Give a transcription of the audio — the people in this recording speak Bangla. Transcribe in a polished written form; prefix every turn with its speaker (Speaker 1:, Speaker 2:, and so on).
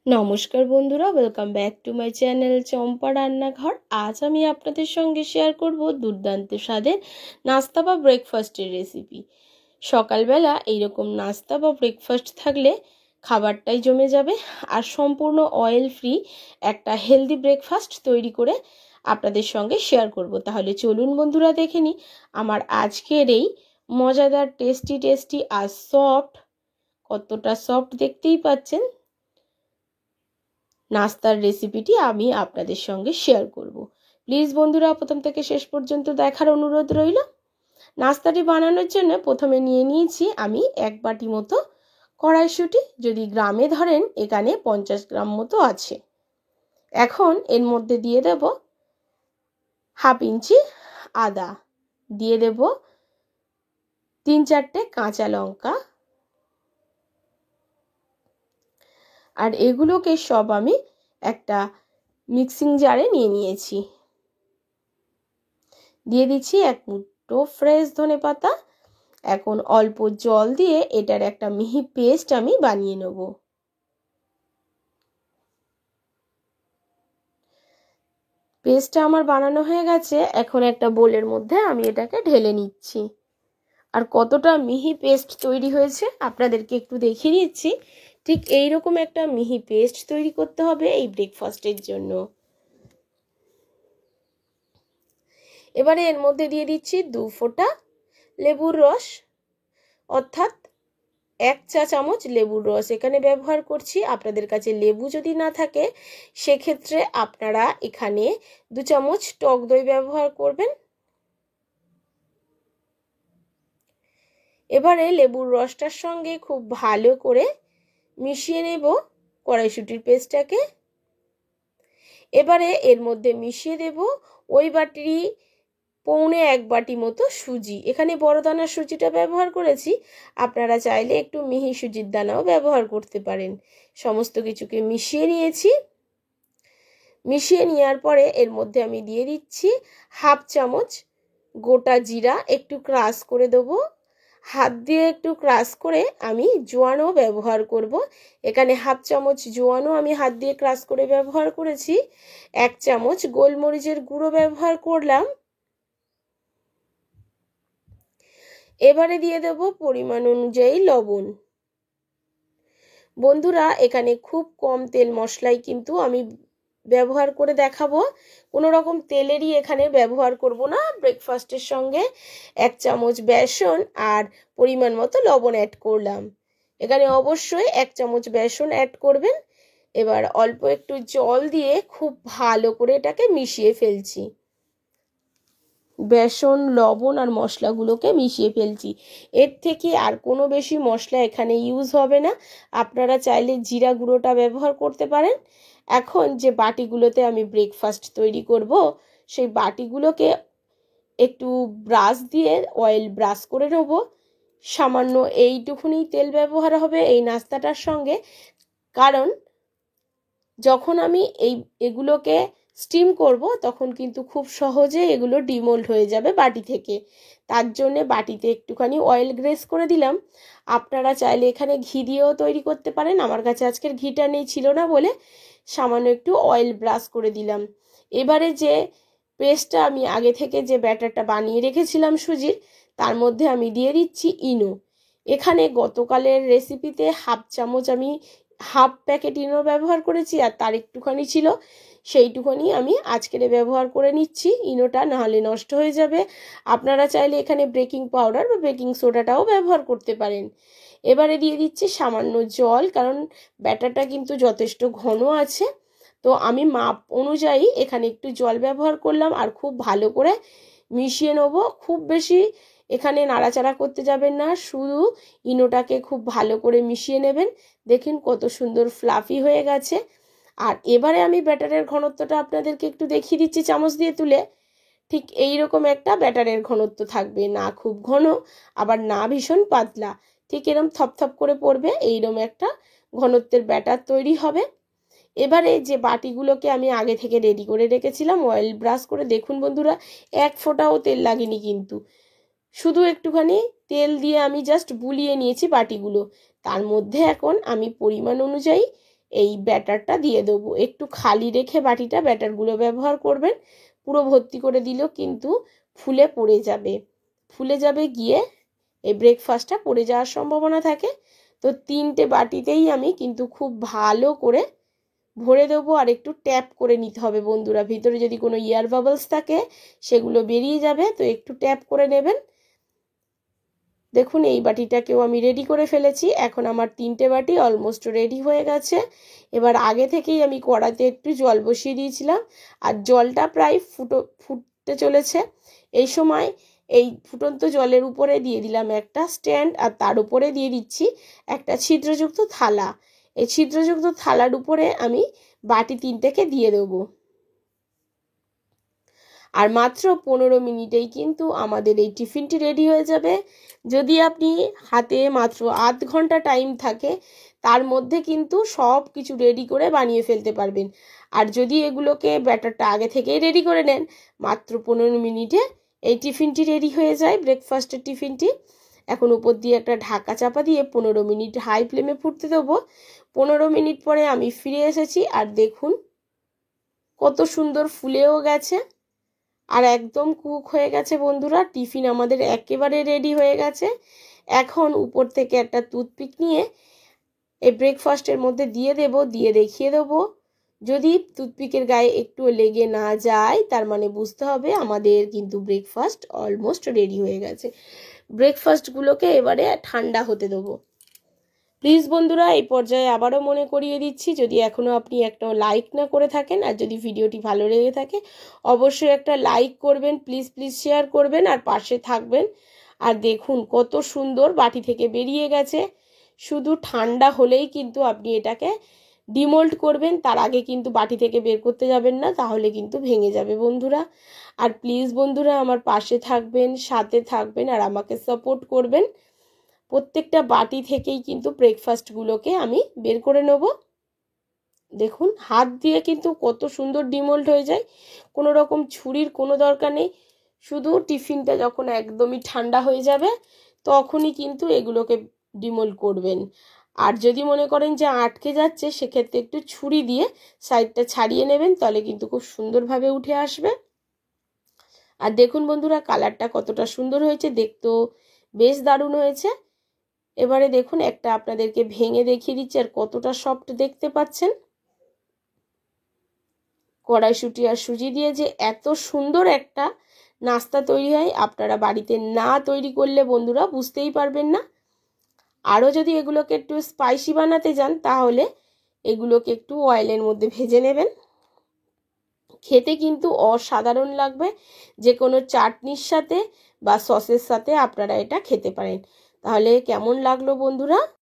Speaker 1: নমস্কার বন্ধুরা, welcome back to my channel Champa Rannaghar. আজ আমি আপনাদের সঙ্গে শেয়ার করব দুর্দান্ত স্বাদের নাস্তা বা ব্রেকফাস্টের রেসিপি। সকালবেলা এইরকম নাস্তা বা ব্রেকফাস্ট থাকলে খাবারটাই জমে যাবে, আর সম্পূর্ণ অয়েল ফ্রি একটা হেলদি ব্রেকফাস্ট তৈরি করে আপনাদের সঙ্গে শেয়ার করব। তাহলে চলুন বন্ধুরা, দেখে নিই আমার আজকের এই মজাদার টেস্টি আর সফট, কতটা সফট দেখতেই পাচ্ছেন, নাস্তার রেসিপিটি আমি আপনাদের সঙ্গে শেয়ার করব। প্লিজ বন্ধুরা, প্রথম থেকে শেষ পর্যন্ত দেখার অনুরোধ রইল। নাস্তাটি বানানোর জন্য প্রথমে নিয়ে নিয়েছি আমি 1 বাটি মতো কড়াইশুঁটি। যদি গ্রামে ধরেন, এখানে 50 গ্রাম মতো আছে। এখন এর মধ্যে দিয়ে দেব 1/2 ইঞ্চি আদা, দিয়ে দেব 3-4টে কাঁচা লঙ্কা, আর এগুলোকে সব আমি একটা মিক্সিং জারে নিয়ে নিয়েছি। দিয়ে দিচ্ছি 1 মুঠো ফ্রেশ ধনেপাতা। এখন অল্প জল দিয়ে এটার একটা মিহি পেস্ট আমি বানিয়ে নেব। পেস্টটা আমার বানানো হয়ে গেছে। এখন একটা বোলের মধ্যে আমি এটাকে ঢেলে নিচ্ছি। আর কতটা মিহি পেস্ট তৈরি হয়েছে আপনাদেরকে একটু দেখিয়ে দিচ্ছি। ঠিক এইরকম একটা মিহি পেস্ট তৈরি করতে হবে এই ব্রেকফাস্টের জন্য। এবারে এর মধ্যে দিয়ে দিচ্ছি 2 ফোঁটা লেবুর রস, অর্থাৎ 1 চা চামচ লেবুর রস এখানে ব্যবহার করছি। আপনাদের কাছে লেবু যদি না থাকে, সেক্ষেত্রে আপনারা এখানে 2 চামচ টক দই ব্যবহার করবেন। এবারে লেবুর রসটার সঙ্গে খুব ভালো করে মিশিয়ে নেব কড়াইশুঁটির পেস্টটাকে। এবারে এর মধ্যে মিশিয়ে দেব ওই বাটিরই 1.25 বাটি মতো সুজি। এখানে বড় দানার সুজিটা ব্যবহার করেছি, আপনারা চাইলে একটু মিহি সুজির দানাও ব্যবহার করতে পারেন। সমস্ত কিছুকে মিশিয়ে নিয়েছি। মিশিয়ে নেওয়ার পরে এর মধ্যে আমি দিয়ে দিচ্ছি 1/2 চামচ গোটা জিরা, একটু ক্রাশ করে দেবো। হাত দিয়ে একটু ক্রাশ করে আমি জোয়ানও ব্যবহার করব। এখানে 1/2 চামচ জোয়ানও আমি হাত দিয়ে ক্রাশ করে ব্যবহার করেছি। 1 চামচ গোলমরিচের গুঁড়ো ব্যবহার করলাম। এবারে দিয়ে দেব পরিমাণ অনুযায়ী লবণ। বন্ধুরা, এখানে খুব কম তেল মশলাই কিন্তু আমি ব্যবহার করে দেখাবো। কোনো রকম তেলেরই এখানে ব্যবহার করব না। ব্রেকফাস্টের সঙ্গে 1 চামচ বেসন আর পরিমাণ মতো লবণ অ্যাড করলাম। এখানে অবশ্যই 1 চামচ বেসন অ্যাড করবেন। এবার অল্প একটু জল দিয়ে খুব ভালো করে এটাকে মিশিয়ে ফেলছি। বেসন, লবণ আর মশলাগুলোকে মিশিয়ে ফেলছি। এর থেকে আর কোনো বেশি মশলা এখানে ইউজ হবে না। আপনারা চাইলে জিরা গুঁড়োটা ব্যবহার করতে পারেন। এখন যে বাটিগুলোতে আমি ব্রেকফাস্ট তৈরি করব, সেই বাটিগুলোকে একটু ব্রাশ দিয়ে অয়েল ব্রাশ করে নেব। সামান্য এইটুকুনি তেল ব্যবহার হবে এই নাস্তাটার সঙ্গে, কারণ যখন আমি এগুলোকে স্টিম করব তখন কিন্তু খুব সহজে এগুলো ডিমোল্ড হয়ে যাবে বাটি থেকে। তার জন্যে বাটিতে একটুখানি অয়েল গ্রেস করে দিলাম। আপনারা চাইলে এখানে ঘি দিয়েও তৈরি করতে পারেন। আমার কাছে আজকের ঘিটা নেই, ছিল না বলে সামান্য একটু অয়েল ব্রাশ করে দিলাম। এবারে যে পেস্টটা আমি আগে থেকে যে ব্যাটারটা বানিয়ে রেখেছিলাম সুজির, তার মধ্যে আমি দিয়ে দিচ্ছি ইনো। এখানে গতকালের রেসিপিতে 1/2 চামচ আমি 1/2 প্যাকেট ইনো ব্যবহার করেছি, আর তার একটুখানি ছিল, সেইটুখানি আমি আজকের ব্যবহার করে নিচ্ছি। ইনোটা নাহলে নষ্ট হয়ে যাবে। আপনারা চাইলে এখানে বেকিং পাউডার বা বেকিং সোডাটাও ব্যবহার করতে পারেন। এবারে দিয়ে দিচ্ছি সামান্য জল, কারণ ব্যাটারটা কিন্তু যথেষ্ট ঘন আছে। তো আমি মাপ অনুযায়ী এখানে একটু জল ব্যবহার করলাম, আর খুব ভালো করে মিশিয়ে নেব। খুব বেশি এখানে নাড়াচাড়া করতে যাবেন না, শুধু ইনোটাকে খুব ভালো করে মিশিয়ে নেবেন। দেখুন কত সুন্দর ফ্লাফি হয়ে গেছে। আর এবারে আমি ব্যাটারের ঘনত্বটা আপনাদেরকে একটু দেখিয়ে দিচ্ছি চামচ দিয়ে তুলে। ঠিক এই রকম একটা ব্যাটারের ঘনত্ব থাকবে, না খুব ঘন আবার না ভীষণ পাতলা, ঠিক এরকম থপথপ করে পড়বে, এইরকম একটা ঘনত্বের ব্যাটার তৈরি হবে। এবারে যে বাটিগুলোকে আমি আগে থেকে রেডি করে রেখেছিলাম অয়েল ব্রাশ করে, দেখুন বন্ধুরা, 1 ফোঁটাও তেল লাগেনি, কিন্তু শুধু একটুখানি তেল দিয়ে আমি জাস্ট বুলিয়ে নিয়েছি বাটিগুলো। তার মধ্যে এখন আমি পরিমাণ অনুযায়ী এই ব্যাটারটা দিয়ে দেবো। একটু খালি রেখে বাটিটা ব্যাটারগুলো ব্যবহার করবেন, পুরো ভর্তি করে দিলেও কিন্তু ফুলে পড়ে যাবে, গিয়ে এই ব্রেকফাস্টটা পড়ে যাওয়ার সম্ভাবনা থাকে। তো 3টে বাটিতেই আমি কিন্তু খুব ভালো করে ভরে দেবো, আর একটু ট্যাপ করে নিতে হবে বন্ধুরা। ভিতরে যদি কোনো এয়ার বাবলস থাকে সেগুলো বেরিয়ে যাবে, তো একটু ট্যাপ করে নেবেন। দেখুন এই বাটিটাকেও আমি রেডি করে ফেলেছি। এখন আমার 3টে বাটি অলমোস্ট রেডি হয়ে গেছে। এবার আগে থেকেই আমি কড়াতে একটু জল বসিয়ে দিয়েছিলাম, আর জলটা প্রায় ফুটতে চলেছে। এই সময় এই ফুটন্ত জলের উপরে দিয়ে দিলাম একটা স্ট্যান্ড, আর তার উপরে দিয়ে দিচ্ছি একটা ছিদ্রযুক্ত থালা। এই ছিদ্রযুক্ত থালার উপরে আমি বাটি 3টেকে দিয়ে দেবো। আর মাত্র 15 মিনিটেই কিন্তু আমাদের এই টিফিনটি রেডি হয়ে যাবে। যদি আপনি হাতে মাত্র আধ ঘন্টা টাইম থাকে, তার মধ্যে কিন্তু সব কিছু রেডি করে বানিয়ে ফেলতে পারবেন। আর যদি এগুলোকে ব্যাটারটা আগে থেকেই রেডি করে নেন, মাত্র 15 মিনিটে এই টিফিনটি রেডি হয়ে যায়, ব্রেকফাস্টের টিফিনটি। এখন উপর দিয়ে একটা ঢাকা চাপা দিয়ে 15 মিনিট হাই ফ্লেমে ফুটতে দেবো। 15 মিনিট পরে আমি ফিরে এসেছি, আর দেখুন কত সুন্দর ফুলেও গেছে আর একদম কুক হয়ে গেছে বন্ধুরা। টিফিন আমাদের একেবারে রেডি হয়ে গেছে। এখন উপর থেকে একটা টুথপিক নিয়ে এই ব্রেকফাস্টের মধ্যে দিয়ে দেখিয়ে দেবো। যদি টুথপিকের গায়ে একটু লেগে না যায়, তার মানে বুঝতে হবে আমাদের কিন্তু ব্রেকফাস্ট অলমোস্ট রেডি হয়ে গেছে। ব্রেকফাস্টগুলোকে এবারে ঠান্ডা হতে দেবো। প্লিজ বন্ধুরা, এই পর্যায়ে আবারও মনে করিয়ে দিচ্ছি, যদি এখনও আপনি একটা লাইক না করে থাকেন, আর যদি ভিডিওটি ভালো লেগে থাকে অবশ্যই একটা লাইক করবেন, প্লিজ শেয়ার করবেন আর পাশে থাকবেন। আর দেখুন কত সুন্দর বাটি থেকে বেরিয়ে গেছে। শুধু ঠান্ডা হলেই কিন্তু আপনি এটাকে ডিমোল্ড করবেন, তার আগে কিন্তু বাটি থেকে বের করতে যাবেন না, তাহলে কিন্তু ভেঙে যাবে বন্ধুরা। আর প্লিজ বন্ধুরা আমার পাশে থাকবেন, সাথে থাকবেন আর আমাকে সাপোর্ট করবেন। প্রত্যেকটা বাটি থেকেই কিন্তু ব্রেকফাস্টগুলোকে আমি বের করে নেব। দেখুন হাত দিয়ে কিন্তু কত সুন্দর ডিমোল্ড হয়ে যায়, কোনো রকম ছুরির কোনো দরকার নেই। শুধু টিফিনটা যখন একদমই ঠান্ডা হয়ে যাবে তখনই কিন্তু এগুলোকে ডিমোল্ড করবেন। আর যদি মনে করেন যে আটকে যাচ্ছে, সেক্ষেত্রে একটু ছুরি দিয়ে সাইডটা ছাড়িয়ে নেবেন, তাহলে কিন্তু খুব সুন্দরভাবে উঠে আসবে। আর দেখুন বন্ধুরা কালারটা কতটা সুন্দর হয়েছে, দেখতেও বেশ দারুণ হয়েছে। এবারে দেখুন একটা আপনাদেরকে ভেঙে দেখিয়ে দিচ্ছি, আর কতটা সফট দেখতে পাচ্ছেন। কড়াইশুঁটি আর সুজি দিয়ে যে এত সুন্দর একটা নাস্তা তৈরি হয়, আপনারা বাড়িতে না তৈরি করলে বন্ধুরা বুঝতেই পারবেন না। আরও যদি এগুলোকে একটু স্পাইসি বানাতে যান, তাহলে এগুলোকে একটু অয়েলের মধ্যে ভেজে নেবেন। খেতে কিন্তু অসাধারণ লাগবে। যে কোনো চাটনির সাথে বা সসের সাথে আপনারা এটা খেতে পারেন। তাহলে কেমন লাগলো বন্ধুরা?